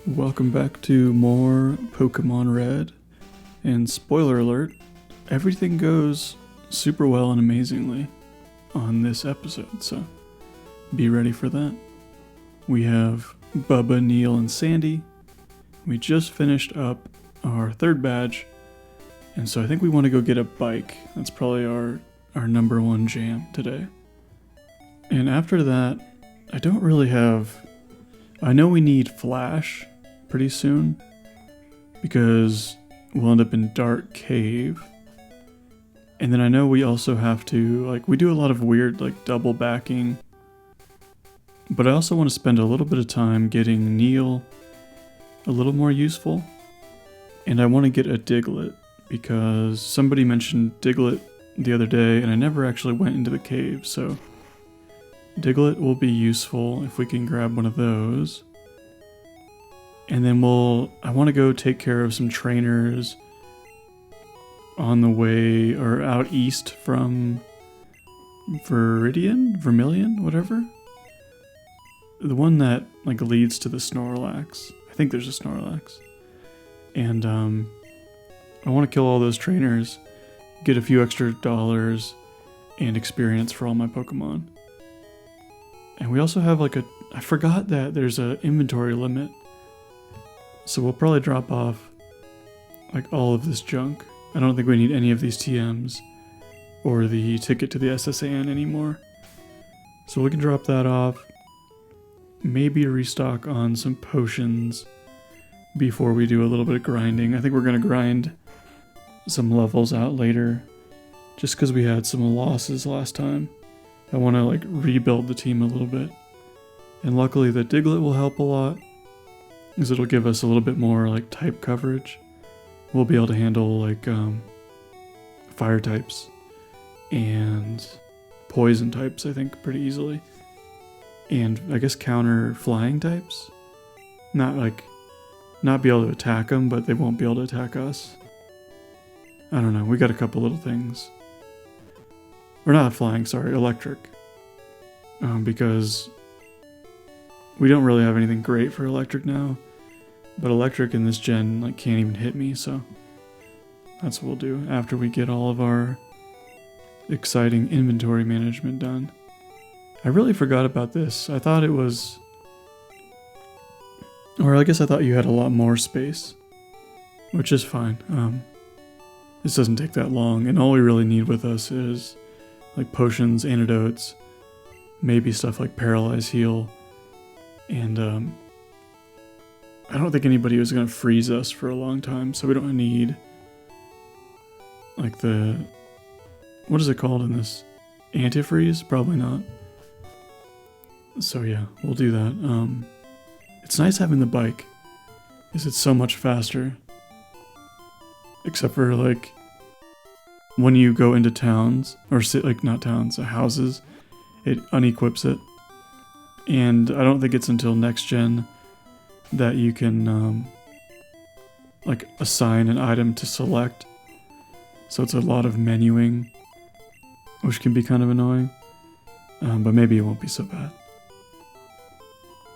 Welcome back to more Pokemon Red, and spoiler alert, everything goes super well and amazingly on this episode, so be ready for that. We have Bubba, Neil, and Sandy. We just finished up our third badge, and so I think we want to go get a bike. That's probably our number one jam today. And after that, I don't really have... I know we need Flash pretty soon, because we'll end up in Dark Cave. And then I know we also have to, we do a lot of weird, double backing. But I also want to spend a little bit of time getting Neil a little more useful. And I want to get a Diglett, because somebody mentioned Diglett the other day, and I never actually went into the cave, so Diglett will be useful if we can grab one of those. And then I want to go take care of some trainers on the way, or out east from Vermilion, whatever. The one that leads to the Snorlax. I think there's a Snorlax. And I want to kill all those trainers, get a few extra dollars and experience for all my Pokemon. And we also have I forgot that there's an inventory limit. So we'll probably drop off all of this junk. I don't think we need any of these TMs or the ticket to the SSAN anymore. So we can drop that off. Maybe restock on some potions before we do a little bit of grinding. I think we're going to grind some levels out later, just because we had some losses last time. I want to rebuild the team a little bit. And luckily the Diglett will help a lot, because it'll give us a little bit more type coverage. We'll be able to handle fire types and poison types, I think, pretty easily. And I guess counter flying types. Not be able to attack them, but they won't be able to attack us. I don't know, we got a couple little things. Or not flying, sorry, electric. Because we don't really have anything great for electric now. But electric in this gen can't even hit me, so that's what we'll do after we get all of our exciting inventory management done. I really forgot about this. I thought it was... Or I guess I thought you had a lot more space, which is fine. This doesn't take that long, and all we really need with us is potions, antidotes, maybe stuff like Paralyze Heal, and I don't think anybody was going to freeze us for a long time, so we don't need what is it called in this? Antifreeze? Probably not. So yeah, we'll do that. It's nice having the bike, because it's so much faster. Except for when you go into towns, or not towns, houses, it unequips it. And I don't think it's until next gen that you can assign an item to select. So it's a lot of menuing, which can be kind of annoying. But maybe it won't be so bad.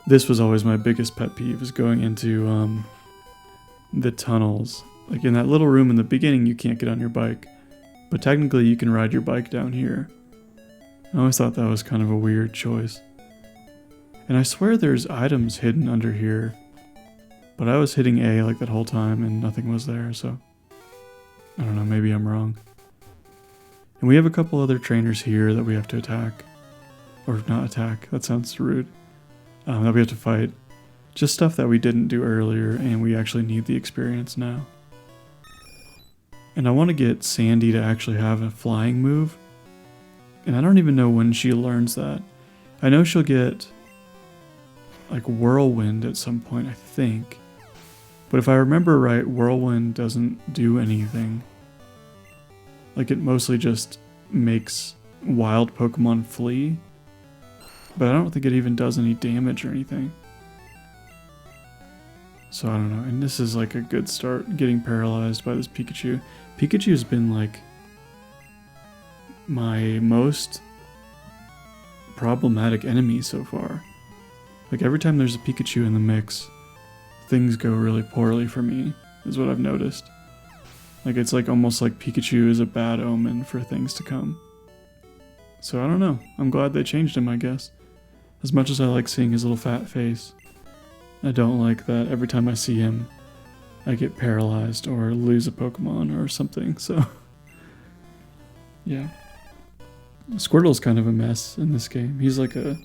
This was always my biggest pet peeve, is going into the tunnels. In that little room in the beginning, you can't get on your bike, but technically you can ride your bike down here. I always thought that was kind of a weird choice. And I swear there's items hidden under here, but I was hitting A that whole time and nothing was there, so I don't know, maybe I'm wrong. And we have a couple other trainers here that we have to attack. Or not attack, that sounds rude. That we have to fight. Just stuff that we didn't do earlier, and we actually need the experience now. And I want to get Sandy to actually have a flying move. And I don't even know when she learns that. I know she'll get Whirlwind at some point, I think. But if I remember right, Whirlwind doesn't do anything. It mostly just makes wild Pokemon flee. But I don't think it even does any damage or anything. So I don't know. And this is a good start, getting paralyzed by this Pikachu. Pikachu's been my most problematic enemy so far. Every time there's a Pikachu in the mix, things go really poorly for me, is what I've noticed. Like, it's like almost like Pikachu is a bad omen for things to come. So I don't know. I'm glad they changed him, I guess. As much as I like seeing his little fat face, I don't like that every time I see him, I get paralyzed or lose a Pokemon or something, so... yeah. Squirtle's kind of a mess in this game. He's like a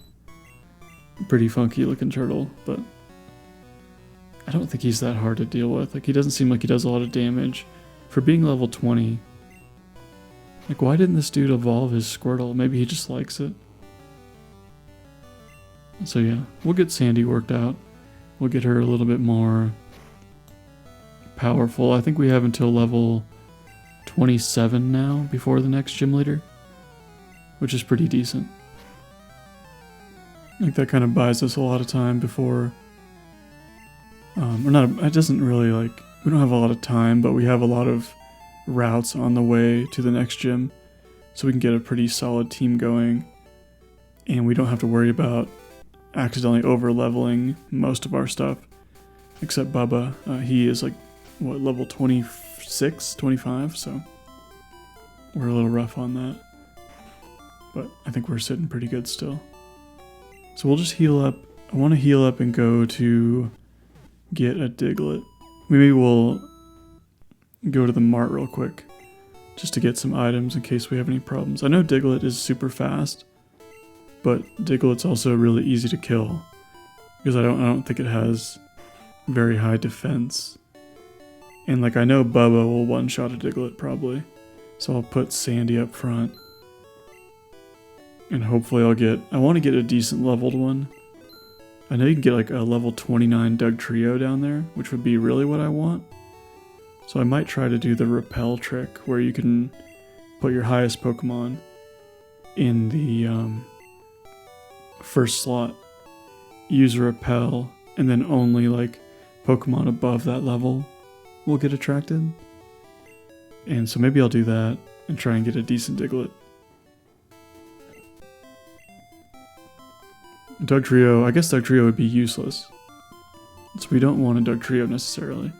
pretty funky looking turtle, but I don't think he's that hard to deal with. Like, he doesn't seem like he does a lot of damage. For being level 20, like, why didn't this dude evolve his Squirtle? Maybe he just likes it. So yeah, we'll get Sandy worked out. We'll get her a little bit more powerful. I think we have until level 27 now before the next gym leader, which is pretty decent. Like, that kind of buys us a lot of time before, or not, it doesn't really, like, we don't have a lot of time, but we have a lot of routes on the way to the next gym, so we can get a pretty solid team going, and we don't have to worry about accidentally over leveling most of our stuff, except Bubba. He is like, what, level 26, 25, so we're a little rough on that, but I think we're sitting pretty good still. So we'll just heal up. I want to heal up and go to get a Diglett. Maybe we'll go to the mart real quick just to get some items in case we have any problems. I know Diglett is super fast, but Diglett's also really easy to kill because I don't think it has very high defense. And like, I know Bubba will one-shot a Diglett probably, so I'll put Sandy up front. And hopefully I want to get a decent leveled one. I know you can get like a level 29 Dugtrio down there, which would be really what I want. So I might try to do the repel trick where you can put your highest Pokemon in the first slot, use repel, and then only like Pokemon above that level will get attracted. And so maybe I'll do that and try and get a decent Diglett. Dugtrio, I guess Dugtrio would be useless, so we don't want a Dugtrio necessarily.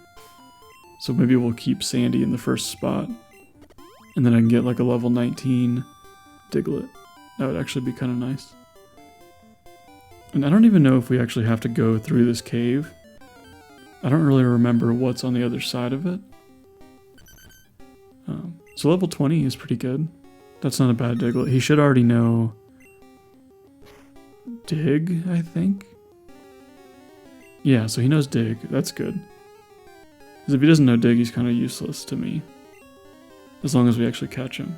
So maybe we'll keep Sandy in the first spot, and then I can get like a level 19 Diglett. That would actually be kind of nice. And I don't even know if we actually have to go through this cave. I don't really remember what's on the other side of it. So level 20 is pretty good. That's not a bad Diglett. He should already know Dig, I think? Yeah, so he knows Dig. That's good. Because if he doesn't know Dig, he's kind of useless to me. As long as we actually catch him.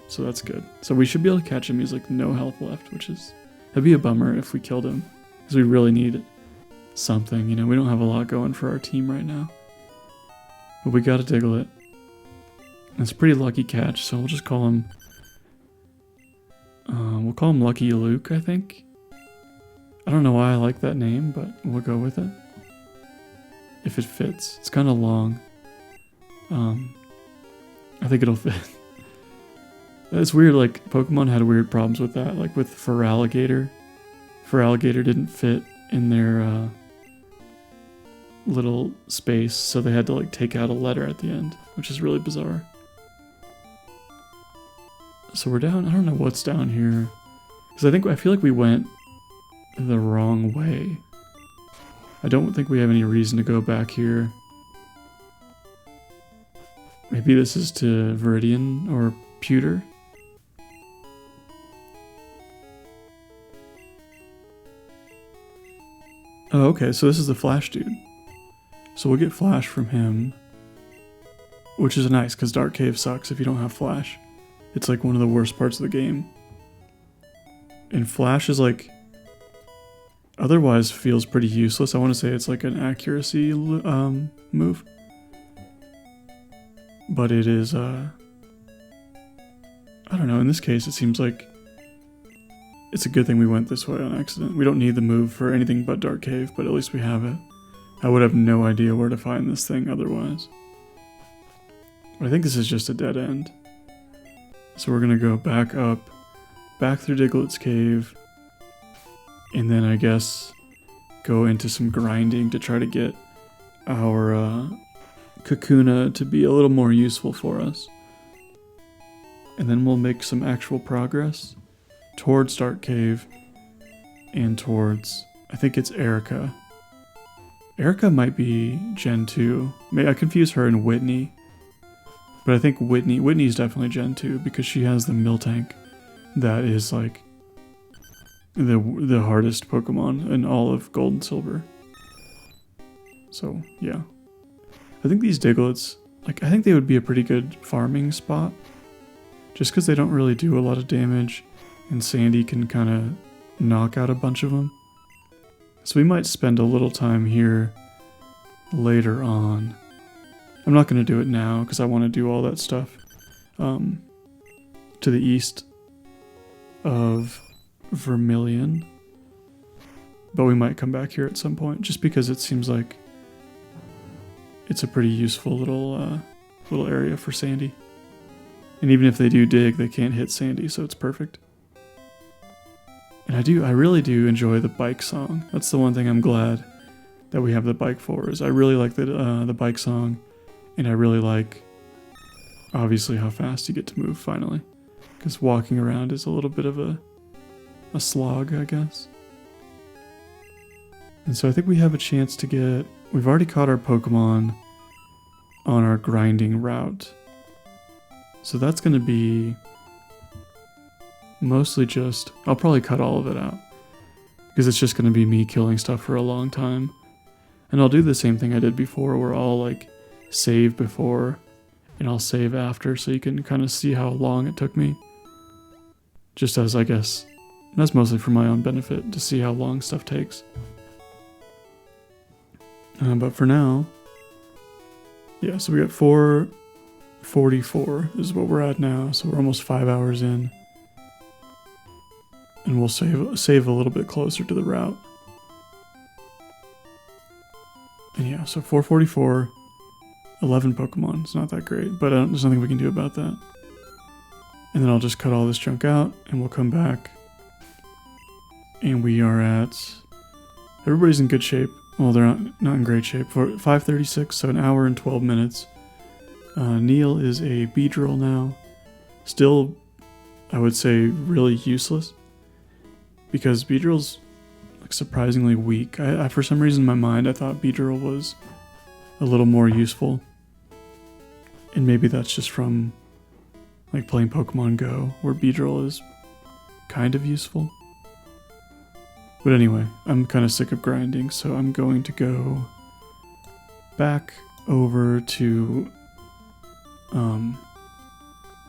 So that's good. So we should be able to catch him. He's like no health left, which is... It'd be a bummer if we killed him. Because we really need something, you know? We don't have a lot going for our team right now. But we got a Diglett. It's a pretty lucky catch, so we'll just call him... we'll call him Lucky Luke, I think. I don't know why I like that name, but we'll go with it. If it fits. It's kind of long. I think it'll fit. It's weird, like, Pokemon had weird problems with that. Like with Feraligatr. Feraligatr didn't fit in their little space, so they had to like take out a letter at the end, which is really bizarre. So we're down, I don't know what's down here. Because I feel like we went the wrong way. I don't think we have any reason to go back here. Maybe this is to Viridian or Pewter. Oh, okay, so this is the Flash dude. So we'll get Flash from him. Which is nice, because Dark Cave sucks if you don't have Flash. It's like one of the worst parts of the game. And Flash is like... otherwise feels pretty useless. I want to say it's like an accuracy move. But it is, I don't know, in this case it seems like it's a good thing we went this way on accident. We don't need the move for anything but Dark Cave, but at least we have it. I would have no idea where to find this thing otherwise. But I think this is just a dead end. So we're going to go back up, back through Diglett's cave, and then I guess go into some grinding to try to get our Kakuna to be a little more useful for us. And then we'll make some actual progress towards Dark Cave and towards, I think it's Erica. Erica might be Gen 2. I confuse her and Whitney. But I think Whitney's definitely Gen 2 because she has the Miltank that is like the hardest Pokemon in all of Gold and Silver. So, yeah. I think these Digletts, like, I think they would be a pretty good farming spot. Just because they don't really do a lot of damage, and Sandy can kind of knock out a bunch of them. So we might spend a little time here later on. I'm not going to do it now, because I want to do all that stuff to the east of Vermilion. But we might come back here at some point, just because it seems like it's a pretty useful little area for Sandy. And even if they do dig, they can't hit Sandy, so it's perfect. And I really do enjoy the bike song. That's the one thing I'm glad that we have the bike for, is I really like the bike song, and I really like, obviously, how fast you get to move finally. Because walking around is a little bit of a slog, I guess. And so I think we have a chance to get... We've already caught our Pokemon on our grinding route. So that's going to be mostly just... I'll probably cut all of it out, because it's just going to be me killing stuff for a long time. And I'll do the same thing I did before, where I'll like save before and I'll save after, so you can kind of see how long it took me. Just as, I guess, that's mostly for my own benefit, to see how long stuff takes. But for now, yeah, so we got 4:44 is what we're at now, so we're almost 5 hours in. And we'll save a little bit closer to the route. And yeah, so 4:44, 11 Pokemon. It's not that great, but there's nothing we can do about that. And then I'll just cut all this junk out, and we'll come back. And we are at... Everybody's in good shape. Well, they're not in great shape. For 5:36, so an hour and 12 minutes. Neil is a Beedrill now. Still, I would say, really useless. Because Beedrill's like surprisingly weak. I for some reason in my mind, I thought Beedrill was a little more useful. And maybe that's just from like playing Pokemon Go, where Beedrill is kind of useful. But anyway, I'm kind of sick of grinding, so I'm going to go back over to,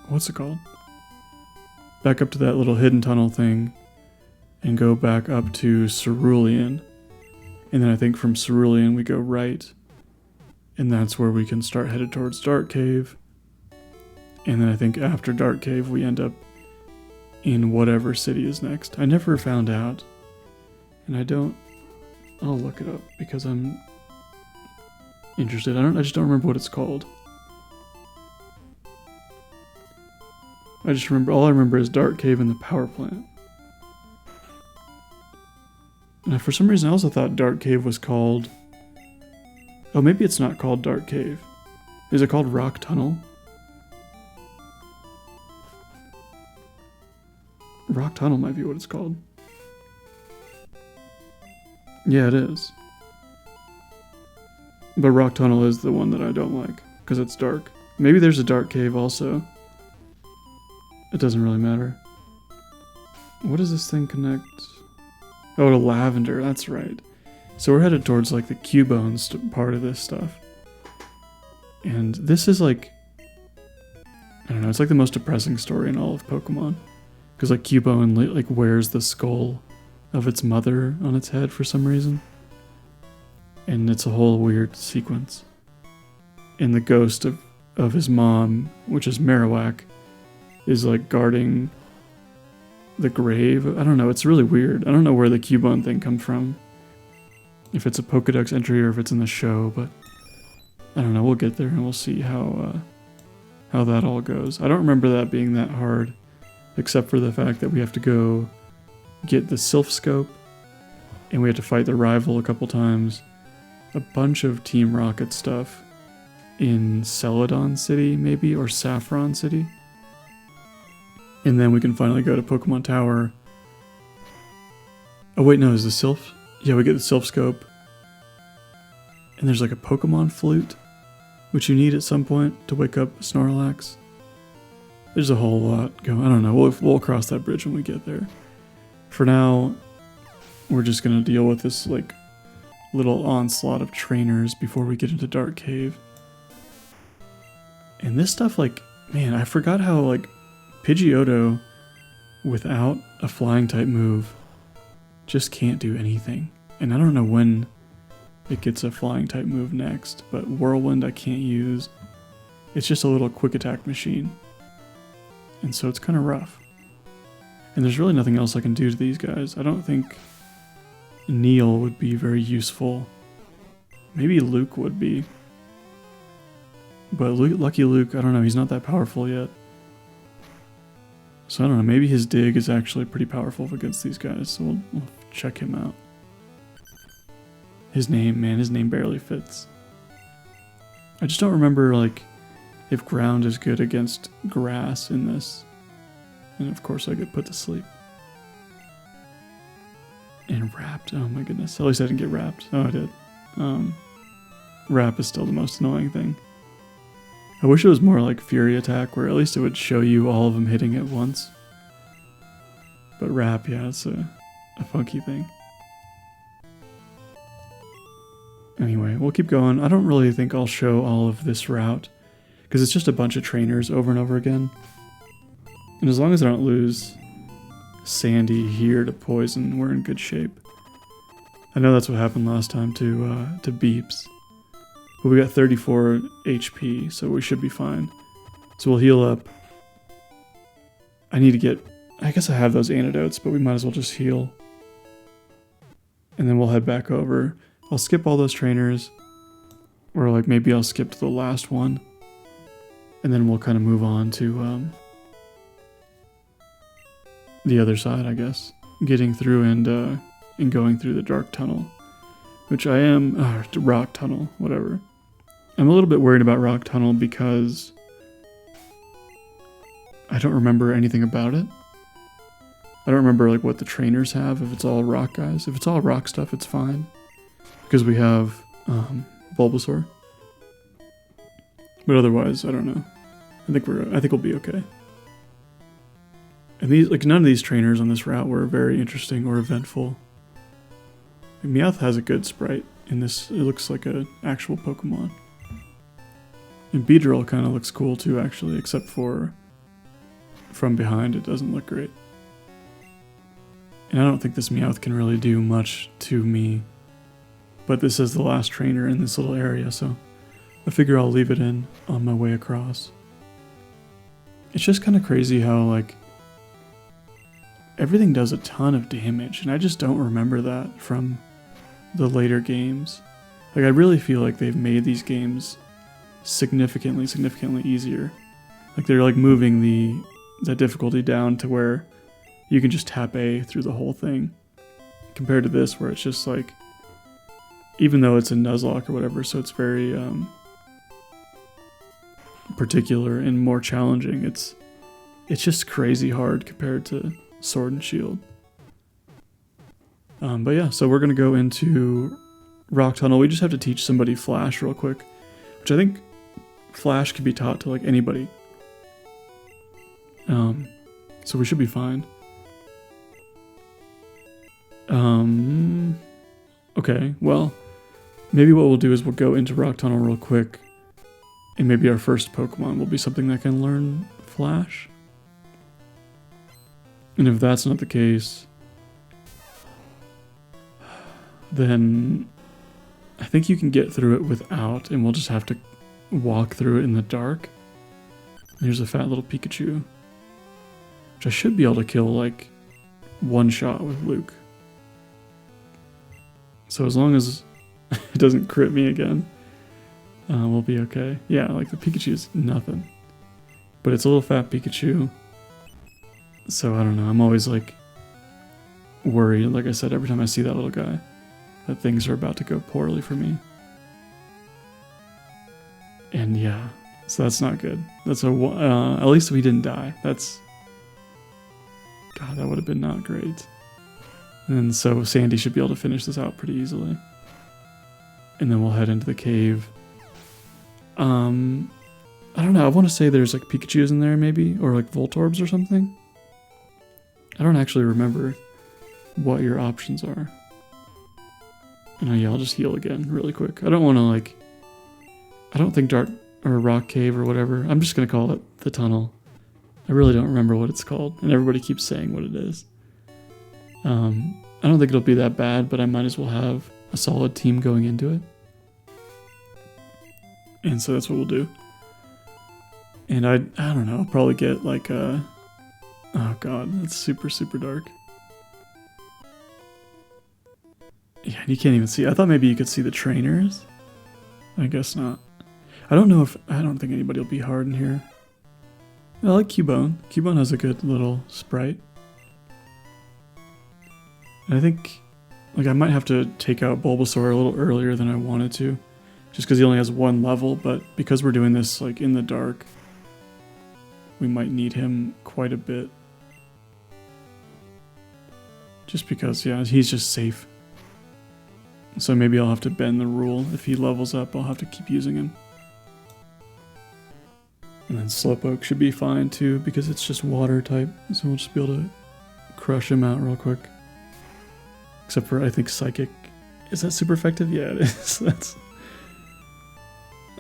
what's it called? Back up to that little hidden tunnel thing, and go back up to Cerulean. And then I think from Cerulean we go right, and that's where we can start headed towards Dark Cave. And then I think after Dark Cave we end up in whatever city is next. I never found out. And I'll look it up because I'm interested. I just don't remember what it's called. All I remember is Dark Cave and the power plant. And for some reason I also thought Dark Cave was called... Oh, maybe it's not called Dark Cave. Is it called Rock Tunnel? Rock Tunnel might be what it's called. Yeah, it is. But Rock Tunnel is the one that I don't like, because it's dark. Maybe there's a Dark Cave also. It doesn't really matter. What does this thing connect? Oh, to Lavender, that's right. So we're headed towards like the Cubones part of this stuff. And this is like... I don't know, it's like the most depressing story in all of Pokemon. Because like Cubone like wears the skull of its mother on its head for some reason. And it's a whole weird sequence. And the ghost of his mom, which is Marowak, is like guarding the grave. I don't know, it's really weird. I don't know where the Cubone thing comes from. If it's a Pokedex entry or if it's in the show, but I don't know, we'll get there and we'll see how that all goes. I don't remember that being that hard, except for the fact that we have to go get the Sylph Scope And we had to fight the rival a couple times. A bunch of Team Rocket stuff in Celadon City, maybe, or Saffron City. And then we can finally go to Pokemon Tower. Oh wait, no, is the Sylph? Yeah, we get the Sylph Scope. And there's like a Pokemon Flute, which you need at some point to wake up Snorlax. There's a whole lot going. I don't know, we'll cross that bridge when we get there. For now, we're just gonna deal with this like little onslaught of trainers before we get into Dark Cave. And this stuff, like, man, I forgot how like Pidgeotto without a flying type move just can't do anything. And I don't know when it gets a flying type move next, but Whirlwind I can't use. It's just a little quick attack machine. And so it's kind of rough. And there's really nothing else I can do to these guys. I don't think Neil would be very useful. Maybe Luke would be. But Lucky Luke, I don't know, he's not that powerful yet. So I don't know, maybe his dig is actually pretty powerful against these guys, so we'll check him out. His name barely fits. I just don't remember, like, if ground is good against grass in this. And of course I get put to sleep. And wrapped, oh my goodness, at least I didn't get wrapped. Oh, I did. Wrap is still the most annoying thing. I wish it was more like Fury Attack, where at least it would show you all of them hitting at once. But Wrap, yeah, it's a funky thing. Anyway, we'll keep going. I don't really think I'll show all of this route, because it's just a bunch of trainers over and over again. And as long as I don't lose Sandy here to poison, we're in good shape. I know that's what happened last time to Beeps. But we got 34 HP, so we should be fine. So we'll heal up. I need to get... I guess I have those antidotes, but we might as well just heal. And then we'll head back over. I'll skip all those trainers. Or like maybe I'll skip to the last one. And then we'll kind of move on to the other side, I guess. Getting through and going through the dark tunnel. Which I am... rock tunnel, whatever. I'm a little bit worried about Rock Tunnel because I don't remember anything about it. I don't remember like what the trainers have, if it's all rock guys. If it's all rock stuff, it's fine. Because we have Bulbasaur. But otherwise, I don't know. I think we'll be okay. And these, like, none of these trainers on this route were very interesting or eventful. Like, Meowth has a good sprite in this. It looks like an actual Pokemon. And Beedrill kind of looks cool too, actually, except for from behind it doesn't look great. And I don't think this Meowth can really do much to me. But this is the last trainer in this little area, so I figure I'll leave it in on my way across. It's just kind of crazy how, like, everything does a ton of damage, and I just don't remember that from the later games. Like, I really feel like they've made these games significantly easier. Like, they're like moving the difficulty down to where you can just tap A through the whole thing. Compared to this, where it's just like, even though it's a Nuzlocke or whatever, so it's very particular and more challenging, it's just crazy hard compared to Sword and Shield. But yeah, so we're gonna go into Rock Tunnel. We just have to teach somebody Flash real quick, which I think Flash can be taught to like anybody. So we should be fine. Okay, well, maybe what we'll do is we'll go into Rock Tunnel real quick, and maybe our first Pokemon will be something that can learn Flash. And if that's not the case, then I think you can get through it without, and we'll just have to walk through it in the dark. There's a fat little Pikachu, which I should be able to kill like one shot with Luke. So as long as it doesn't crit me again, we'll be okay. Yeah, like the Pikachu is nothing, but it's a little fat Pikachu. So I don't know, I'm always like worried, like I said, every time I see that little guy, that things are about to go poorly for me. And yeah, so that's not good. That's at least we didn't die. That's, God, that would have been not great. And so Sandy should be able to finish this out pretty easily. And then we'll head into the cave. I don't know, I want to say there's like Pikachus in there maybe, or like Voltorbs or something. I don't actually remember what your options are. And yeah, I'll just heal again really quick. I don't want to like, I don't think Dark or Rock Cave or whatever. I'm just going to call it the tunnel. I really don't remember what it's called, and everybody keeps saying what it is. I don't think it'll be that bad, but I might as well have a solid team going into it. And so that's what we'll do. And I don't know, I'll probably get like a, oh god, that's super, super dark. Yeah, you can't even see. I thought maybe you could see the trainers. I guess not. I don't know if, I don't think anybody will be hard in here. I like Cubone. Cubone has a good little sprite. And I think, like, I might have to take out Bulbasaur a little earlier than I wanted to. Just because he only has one level, but because we're doing this, like, in the dark, we might need him quite a bit. Just because, yeah, he's just safe. So maybe I'll have to bend the rule. If he levels up, I'll have to keep using him. And then Slowpoke should be fine too, because it's just water type. So we'll just be able to crush him out real quick. Except for, I think, Psychic. Is that super effective? Yeah, it is. That's.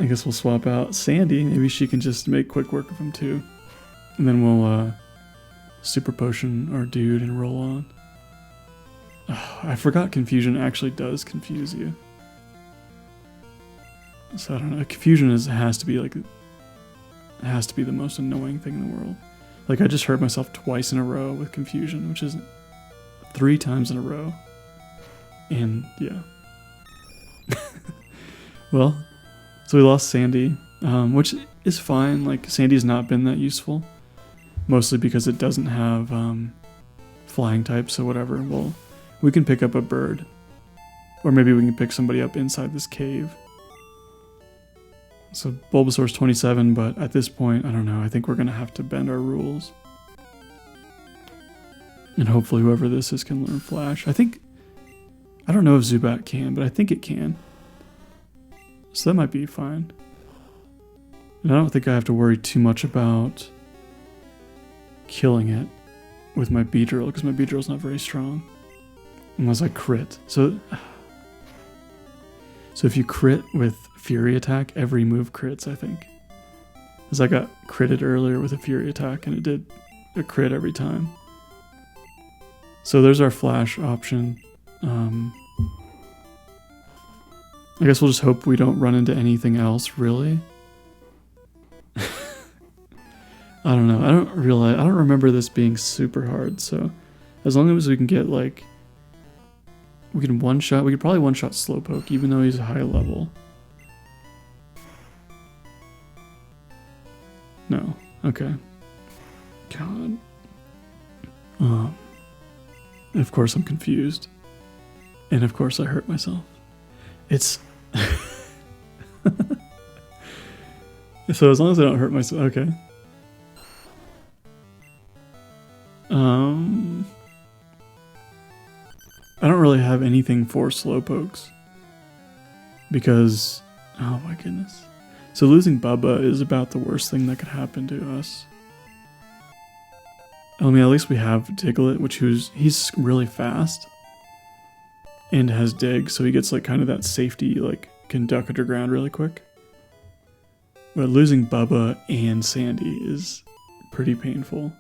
I guess we'll swap out Sandy. Maybe she can just make quick work of him too. And then we'll Super Potion our dude and roll on. Oh, I forgot Confusion actually does confuse you. So I don't know. Confusion has to be like, it has to be the most annoying thing in the world. Like, I just hurt myself twice in a row with Confusion, which is 3 times in a row. And yeah. Well, so we lost Sandy, which is fine. Like, Sandy's not been that useful, mostly because it doesn't have flying type. So whatever. Well, we can pick up a bird, or maybe we can pick somebody up inside this cave. So Bulbasaur's 27, but at this point, I don't know. I think we're gonna have to bend our rules, and hopefully whoever this is can learn Flash. I don't know if Zubat can, but I think it can. So that might be fine. And I don't think I have to worry too much about killing it with my Beedrill, because my Beedrill's not very strong. Unless I crit. So if you crit with Fury Attack, every move crits, I think. Because I got critted earlier with a Fury Attack, and it did a crit every time. So there's our Flash option. I guess we'll just hope we don't run into anything else, really. I don't know. I don't remember this being super hard, so as long as we can get, like, we could probably one-shot Slowpoke, even though he's a high level. No. Okay. God. Of course I'm confused. And of course I hurt myself. It's... So as long as I don't hurt myself... Okay. I don't really have anything for Slowpokes. Because... Oh my goodness. So losing Bubba is about the worst thing that could happen to us. I mean, at least we have Diglett, which he's really fast. And has Dig, so he gets like kind of that safety, like, can duck underground really quick. But losing Bubba and Sandy is pretty painful.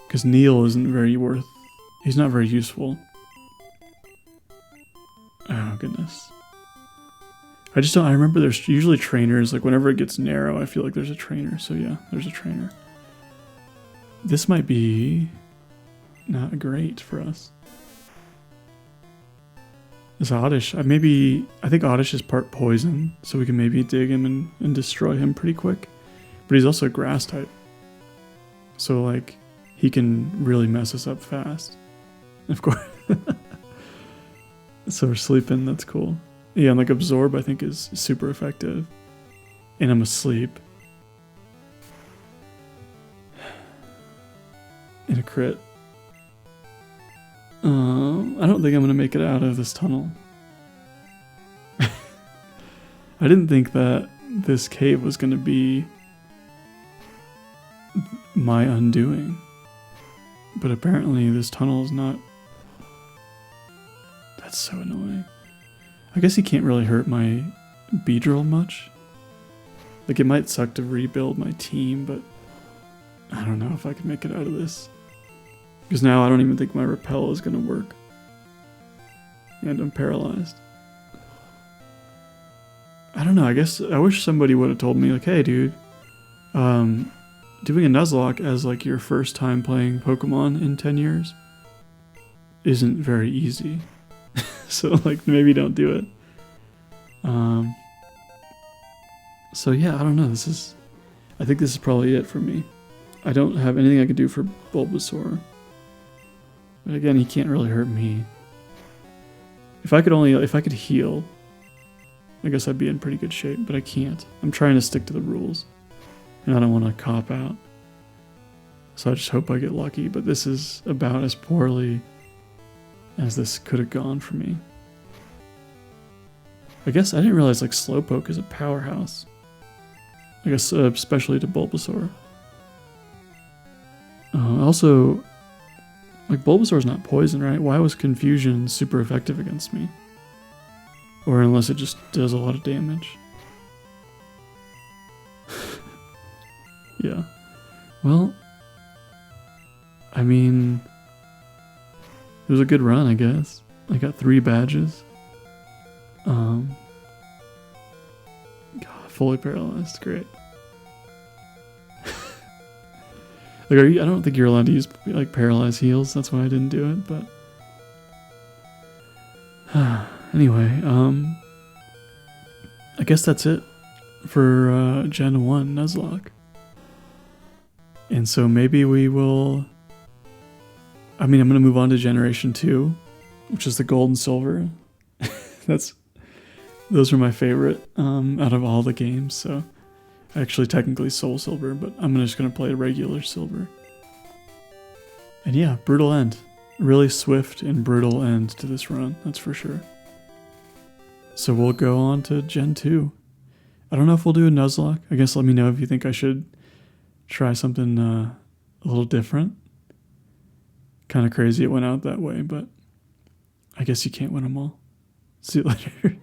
Because Neil isn't very he's not very useful. Oh goodness. I remember there's usually trainers, like whenever it gets narrow, I feel like there's a trainer. So yeah, there's a trainer. This might be not great for us. This Oddish, I think Oddish is part poison, so we can maybe dig him and destroy him pretty quick. But he's also a grass type. So like, he can really mess us up fast. Of course. So we're sleeping, that's cool. Yeah, and like absorb I think is super effective. And I'm asleep. And a crit. I don't think I'm gonna make it out of this tunnel. I didn't think that this cave was gonna be my undoing. But apparently this tunnel is not. That's so annoying. I guess he can't really hurt my Beedrill much. Like, it might suck to rebuild my team, but I don't know if I can make it out of this. Because now I don't even think my repel is going to work. And I'm paralyzed. I don't know, I guess I wish somebody would have told me, like, hey dude, doing a Nuzlocke as like your first time playing Pokemon in 10 years isn't very easy. So like maybe don't do it. So yeah, I don't know. I think this is probably it for me. I don't have anything I can do for Bulbasaur. But again, he can't really hurt me. If I could heal, I guess I'd be in pretty good shape, but I can't. I'm trying to stick to the rules. And I don't want to cop out. So I just hope I get lucky, but this is about as poorly as this could have gone for me. I guess I didn't realize like Slowpoke is a powerhouse. I guess especially to Bulbasaur. Also, like Bulbasaur's not poison, right? Why was Confusion super effective against me? Or unless it just does a lot of damage. Yeah. Well, I mean, it was a good run, I guess. I got 3 badges. God, fully paralyzed. Great. Like, I don't think you're allowed to use like paralyzed heals. That's why I didn't do it. But anyway, I guess that's it for Gen 1 Nuzlocke. And so maybe we will. I'm going to move on to Generation 2, which is the gold and silver. Those are my favorite out of all the games. So actually technically Soul Silver, but I'm just going to play regular silver. And yeah, brutal end. Really swift and brutal end to this run, that's for sure. So we'll go on to Gen 2. I don't know if we'll do a Nuzlocke. I guess let me know if you think I should try something a little different. Kind of crazy it went out that way, but I guess you can't win them all. See you later.